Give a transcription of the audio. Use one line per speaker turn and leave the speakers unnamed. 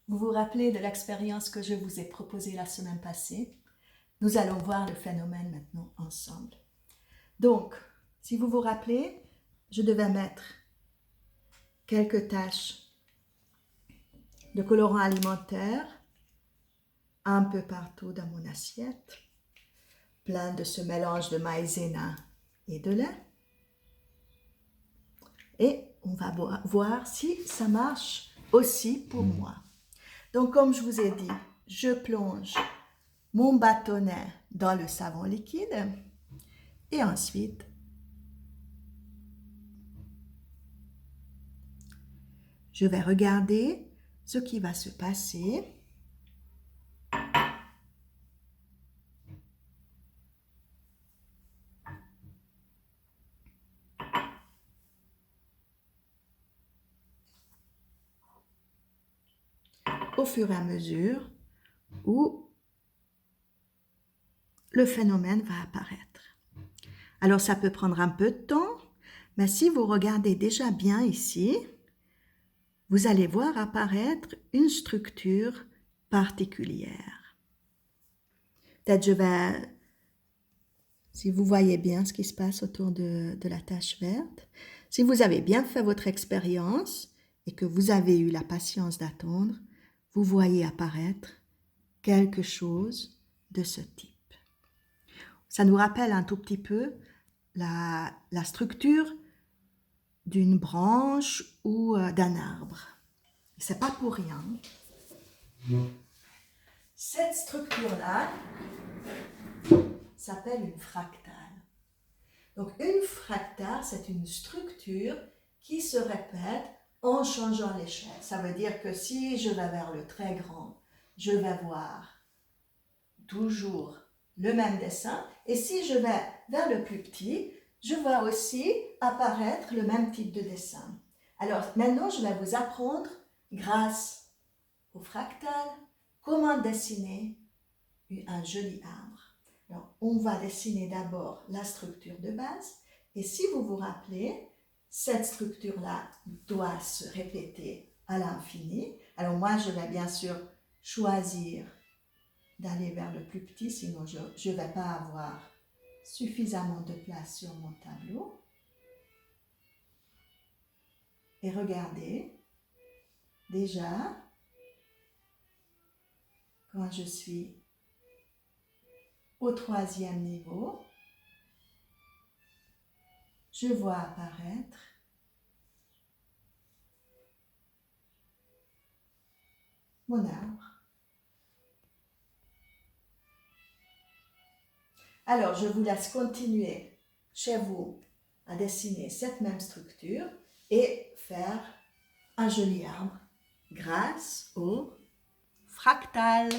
Vous vous rappelez de l'expérience que je vous ai proposée la semaine passée? Nous allons voir le phénomène maintenant ensemble. Donc, si vous vous rappelez, je devais mettre quelques taches de colorant alimentaire un peu partout dans mon assiette, plein de ce mélange de maïzena et de lait. Et on va voir si ça marche aussi pour moi. Donc, comme je vous ai dit, je plonge mon bâtonnet dans le savon liquide et ensuite, je vais regarder ce qui va se passer. Au fur et à mesure où le phénomène va apparaître. Alors, ça peut prendre un peu de temps, mais si vous regardez déjà bien ici, vous allez voir apparaître une structure particulière. Peut-être je vais, si vous voyez bien ce qui se passe autour de la tache verte, si vous avez bien fait votre expérience et que vous avez eu la patience d'attendre, vous voyez apparaître quelque chose de ce type. Ça nous rappelle un tout petit peu la structure d'une branche ou d'un arbre. C'est pas pour rien. Cette structure-là s'appelle une fractale. Donc une fractale, c'est une structure qui se répète en changeant l'échelle. Ça veut dire que si je vais vers le très grand, je vais voir toujours le même dessin. Et si je vais vers le plus petit, je vois aussi apparaître le même type de dessin. Alors maintenant, je vais vous apprendre, grâce au fractal, comment dessiner un joli arbre. Alors, on va dessiner d'abord la structure de base. Et si vous vous rappelez, cette structure-là doit se répéter à l'infini. Alors moi, je vais bien sûr choisir d'aller vers le plus petit, sinon je ne vais pas avoir suffisamment de place sur mon tableau. Et regardez, déjà, quand je suis au 3e niveau, je vois apparaître mon arbre. Alors, je vous laisse continuer chez vous à dessiner cette même structure et faire un joli arbre grâce au fractal.